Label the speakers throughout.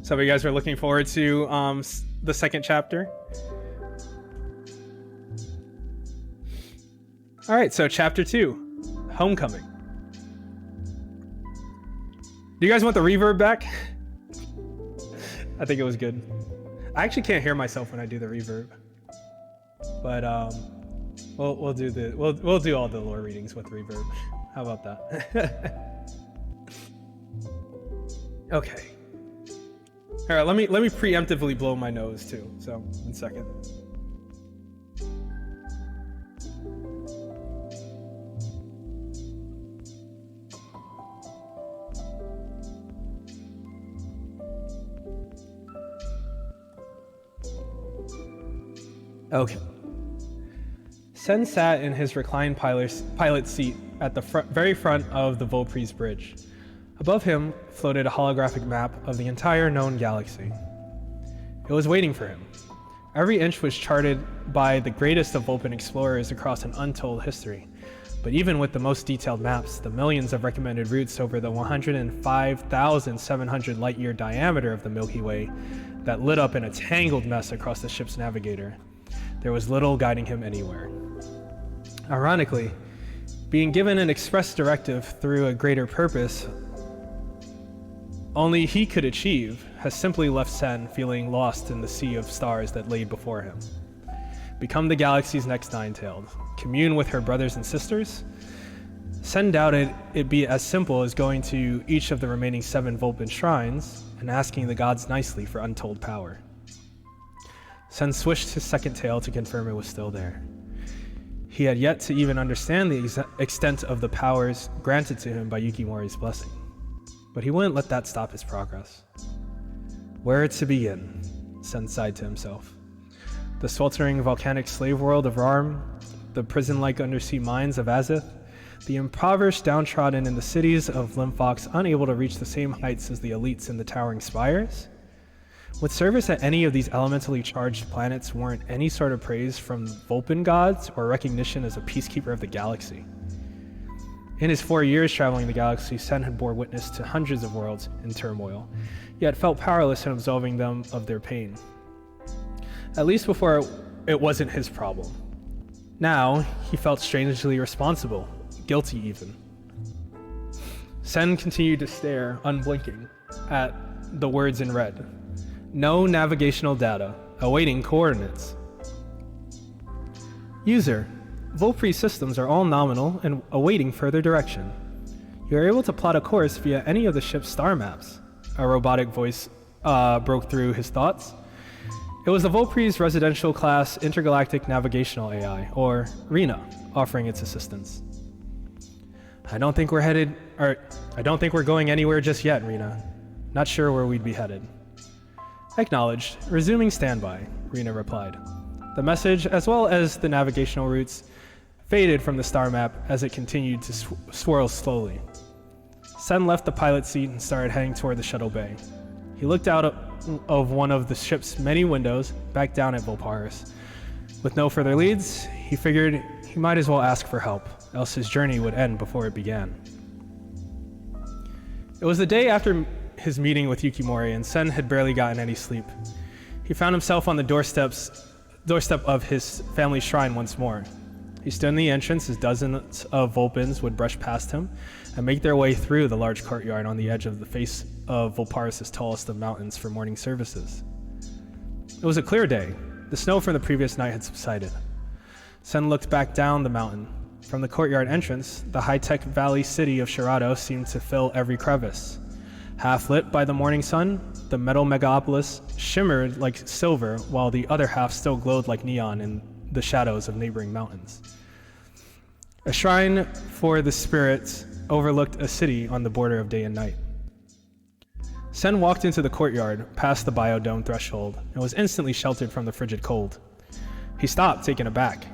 Speaker 1: So you guys are looking forward to the second chapter? All right, so chapter 2, Homecoming. Do you guys want the reverb back? I think it was good. I actually can't hear myself when I do the reverb, but we'll do all the lore readings with reverb. How about that? Okay. All right, let me preemptively blow my nose too. So 1 second. Okay. Sen sat in his reclined pilot seat at the very front of the Vaupri's bridge. Above him floated a holographic map of the entire known galaxy. It was waiting for him. Every inch was charted by the greatest of Vulpin explorers across an untold history. But even with the most detailed maps, the millions of recommended routes over the 105,700 light-year diameter of the Milky Way that lit up in a tangled mess across the ship's navigator, there was little guiding him anywhere. Ironically, being given an express directive through a greater purpose only he could achieve has simply left Sen feeling lost in the sea of stars that lay before him. Become the galaxy's next nine-tailed, commune with her brothers and sisters? Sen doubted it'd be as simple as going to each of the remaining 7 Vulpin shrines and asking the gods nicely for untold power. Sen swished his second tail to confirm it was still there. He had yet to even understand the extent of the powers granted to him by Yukimori's blessing, but he wouldn't let that stop his progress. Where to begin? Sen sighed to himself. The sweltering volcanic slave world of Rarm, the prison-like undersea mines of Azith, the impoverished downtrodden in the cities of Limfox unable to reach the same heights as the elites in the towering spires? Would service at any of these elementally charged planets warrant any sort of praise from Vulpin gods or recognition as a peacekeeper of the galaxy? In his 4 years traveling the galaxy, Sen had bore witness to hundreds of worlds in turmoil, yet felt powerless in absolving them of their pain. At least before it wasn't his problem. Now, he felt strangely responsible, guilty even. Sen continued to stare, unblinking, at the words in red. No navigational data, awaiting coordinates. User, Vulpri systems are all nominal and awaiting further direction. You are able to plot a course via any of the ship's star maps. A robotic voice broke through his thoughts. It was the Vulpri's residential class intergalactic navigational AI, or RENA, offering its assistance. I don't think we're going anywhere just yet, Rena. Not sure where we'd be headed. Acknowledged. Resuming standby, Rena replied. The message, as well as the navigational routes, faded from the star map as it continued to swirl slowly. Sen left the pilot seat and started heading toward the shuttle bay. He looked out of one of the ship's many windows, back down at Vulparis. With no further leads, he figured he might as well ask for help, else his journey would end before it began. It was the day after his meeting with Yukimori, and Sen had barely gotten any sleep. He found himself on the doorstep of his family shrine once more. He stood in the entrance as dozens of Vulpins would brush past him and make their way through the large courtyard on the edge of the face of Vulparis' tallest of mountains for morning services. It was a clear day. The snow from the previous night had subsided. Sen looked back down the mountain. From the courtyard entrance, the high-tech valley city of Shirado seemed to fill every crevice. Half lit by the morning sun, the metal megapolis shimmered like silver, while the other half still glowed like neon in the shadows of neighboring mountains. A shrine for the spirits overlooked a city on the border of day and night. Sen walked into the courtyard, past the biodome threshold, and was instantly sheltered from the frigid cold. He stopped, taken aback.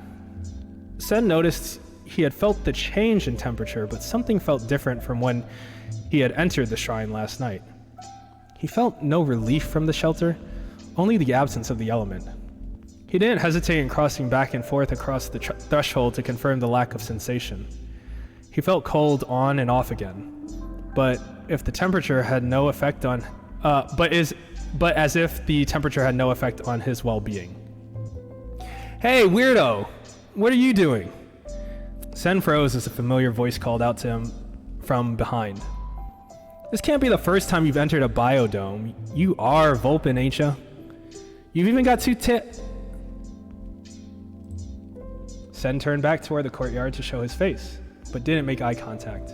Speaker 1: Sen noticed he had felt the change in temperature, but something felt different from when he had entered the shrine last night. He felt no relief from the shelter, only the absence of the element. He didn't hesitate in crossing back and forth across the threshold to confirm the lack of sensation. He felt cold on and off again, but if the temperature had no effect on, but as if the temperature had no effect on his well-being. Hey, weirdo! What are you doing? Sen froze as a familiar voice called out to him from behind. This can't be the first time you've entered a biodome. You are Vulpin, ain't ya? You've even got two Sen turned back toward the courtyard to show his face, but didn't make eye contact.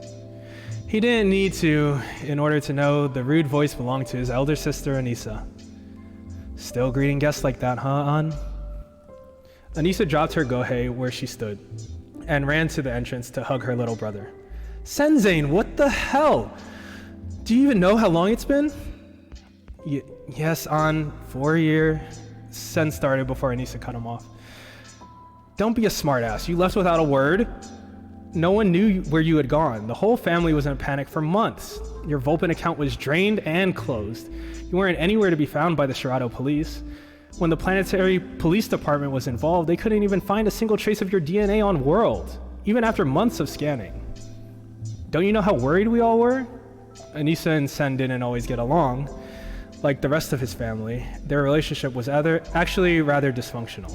Speaker 1: He didn't need to in order to know the rude voice belonged to his elder sister, Anissa. Still greeting guests like that, huh, An? Anissa dropped her gohei where she stood and ran to the entrance to hug her little brother. Senxain, what the hell? Do you even know how long it's been? Yes, An, 4 years. Sen started before Anissa cut him off. Don't be a smartass. You left without a word. No one knew where you had gone. The whole family was in a panic for months. Your Vulpin account was drained and closed. You weren't anywhere to be found by the Shirado police. When the planetary police department was involved, they couldn't even find a single trace of your DNA on World, even after months of scanning. Don't you know how worried we all were? Anissa and Sen didn't always get along. Like the rest of his family, their relationship was actually rather dysfunctional.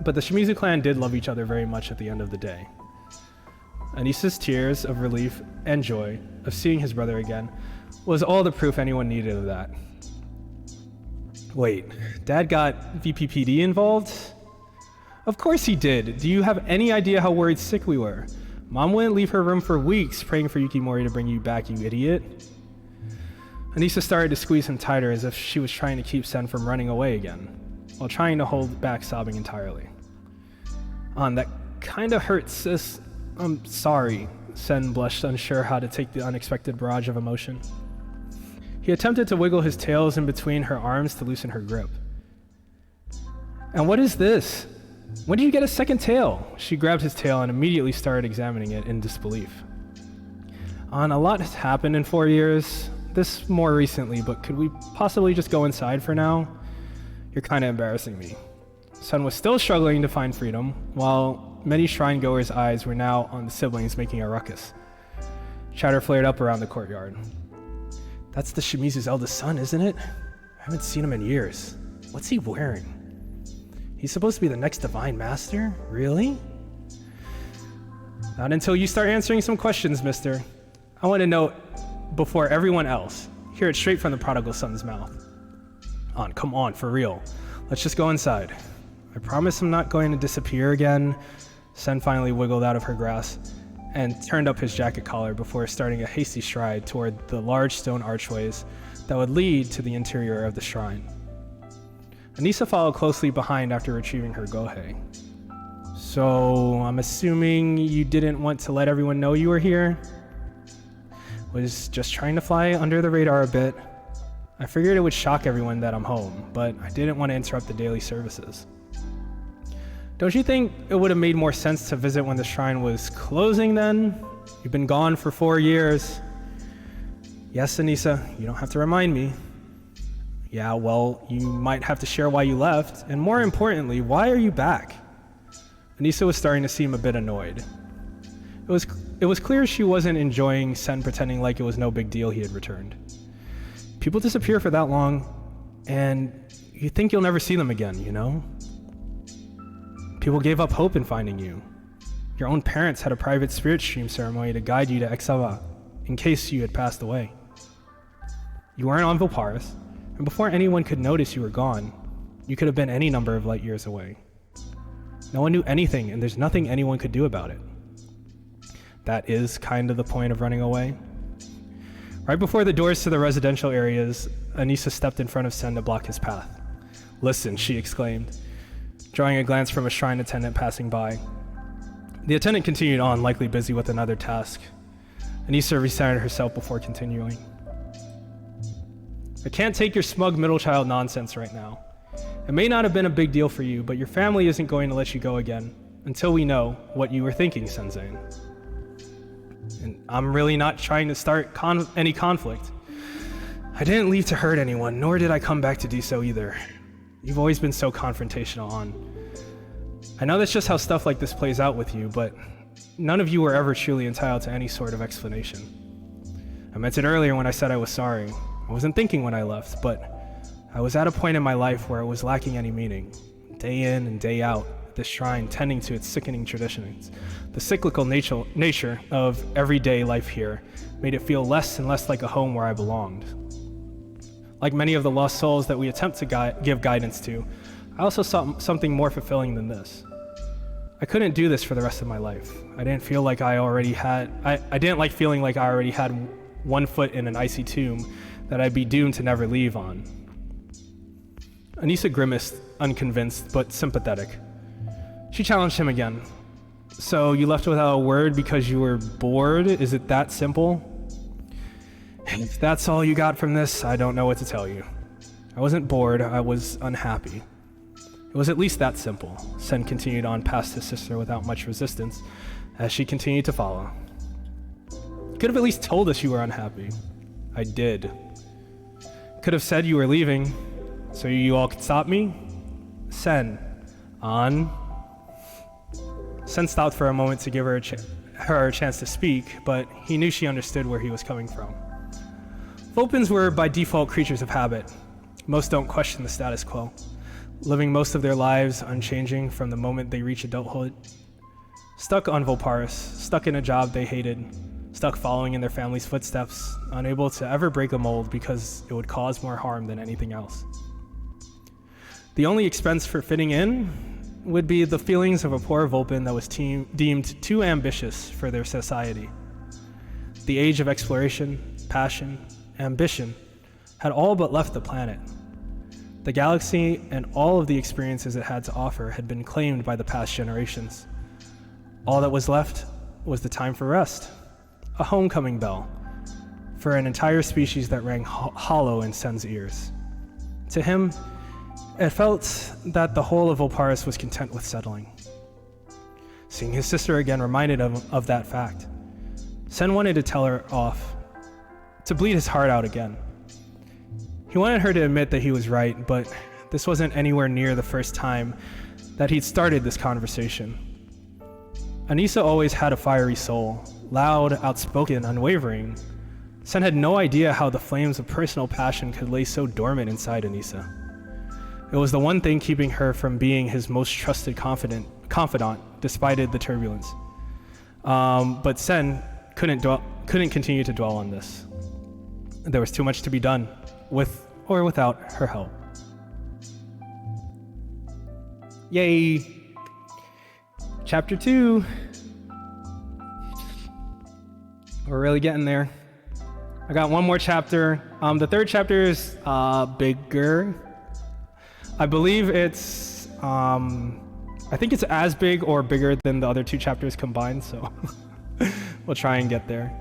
Speaker 1: But the Shimizu clan did love each other very much at the end of the day. Anissa's tears of relief and joy of seeing his brother again was all the proof anyone needed of that. Wait, Dad got VPPD involved? Of course he did. Do you have any idea how worried sick we were? Mom wouldn't leave her room for weeks praying for Yukimori to bring you back, you idiot. Anissa started to squeeze him tighter as if she was trying to keep Sen from running away again, while trying to hold back sobbing entirely. That kinda hurts, sis. I'm sorry. Sen blushed, unsure how to take the unexpected barrage of emotion. He attempted to wiggle his tails in between her arms to loosen her grip. And what is this? When did you get a second tail? She grabbed his tail and immediately started examining it in disbelief. A lot has happened in 4 years. This more recently, but could we possibly just go inside for now? You're kinda embarrassing me. Sen was still struggling to find freedom, while many shrine goers' eyes were now on the siblings making a ruckus. Chatter flared up around the courtyard. That's the Shimizu's eldest son, isn't it? I haven't seen him in years. What's he wearing? He's supposed to be the next divine master? Really? Not until you start answering some questions, mister. I want to know before everyone else. Hear it straight from the prodigal son's mouth. Come on, for real. Let's just go inside. I promise I'm not going to disappear again. Sen finally wiggled out of her grasp and turned up his jacket collar before starting a hasty stride toward the large stone archways that would lead to the interior of the shrine. Anissa followed closely behind after retrieving her gohei. So, I'm assuming you didn't want to let everyone know you were here? Was just trying to fly under the radar a bit. I figured it would shock everyone that I'm home, but I didn't want to interrupt the daily services. Don't you think it would have made more sense to visit when the shrine was closing then? You've been gone for 4 years. Yes, Anissa, you don't have to remind me. Yeah, well, you might have to share why you left, and more importantly, why are you back? Anissa was starting to seem a bit annoyed. It was clear she wasn't enjoying Sen pretending like it was no big deal he had returned. People disappear for that long, and you think you'll never see them again, you know? People gave up hope in finding you. Your own parents had a private spirit stream ceremony to guide you to Exava, in case you had passed away. You weren't on Vilparis, and before anyone could notice you were gone, you could have been any number of light years away. No one knew anything, and there's nothing anyone could do about it. That is kind of the point of running away. Right before the doors to the residential areas, Anissa stepped in front of Sen to block his path. Listen, she exclaimed, drawing a glance from a shrine attendant passing by. The attendant continued on, likely busy with another task. Anissa recentered herself before continuing. I can't take your smug middle child nonsense right now. It may not have been a big deal for you, but your family isn't going to let you go again until we know what you were thinking, Senxain. And I'm really not trying to start any conflict. I didn't leave to hurt anyone, nor did I come back to do so either. You've always been so confrontational, An. I know that's just how stuff like this plays out with you, but none of you were ever truly entitled to any sort of explanation. I meant it earlier when I said I was sorry. I wasn't thinking when I left, but I was at a point in my life where it was lacking any meaning. Day in and day out, this shrine tending to its sickening traditions. The cyclical nature of everyday life here made it feel less and less like a home where I belonged. Like many of the lost souls that we attempt to give guidance to, I also saw something more fulfilling than this. I couldn't do this for the rest of my life. I didn't like feeling like I already had one foot in an icy tomb that I'd be doomed to never leave on. Anissa grimaced, unconvinced but sympathetic. She challenged him again. So you left without a word because you were bored? Is it that simple? If that's all you got from this, I don't know what to tell you. I wasn't bored, I was unhappy. It was at least that simple. Sen continued on past his sister without much resistance as she continued to follow. You could have at least told us you were unhappy. I did. Could have said you were leaving, so you all could stop me? Sen. On. Sen stopped for a moment to give her a chance to speak, but he knew she understood where he was coming from. Vulpins were by default creatures of habit. Most don't question the status quo, living most of their lives unchanging from the moment they reach adulthood. Stuck on Volparis, stuck in a job they hated, stuck following in their family's footsteps, unable to ever break a mold because it would cause more harm than anything else. The only expense for fitting in would be the feelings of a poor Vulpin that was deemed too ambitious for their society. The age of exploration, passion, ambition had all but left the planet. The galaxy and all of the experiences it had to offer had been claimed by the past generations. All that was left was the time for rest, a homecoming bell for an entire species that rang hollow in Sen's ears. To him, it felt that the whole of Volparis was content with settling. Seeing his sister again reminded him of that fact. Sen wanted to tell her off, to bleed his heart out again. He wanted her to admit that he was right, but this wasn't anywhere near the first time that he'd started this conversation. Anissa always had a fiery soul, loud, outspoken, unwavering. Sen had no idea how the flames of personal passion could lay so dormant inside Anissa. It was the one thing keeping her from being his most trusted confidant despite the turbulence. But Sen couldn't continue to dwell on this. There was too much to be done, with or without her help. Yay! Chapter 2. We're really getting there. I got one more chapter. The third chapter is bigger. I believe it's, I think it's as big or bigger than the other two chapters combined, so we'll try and get there.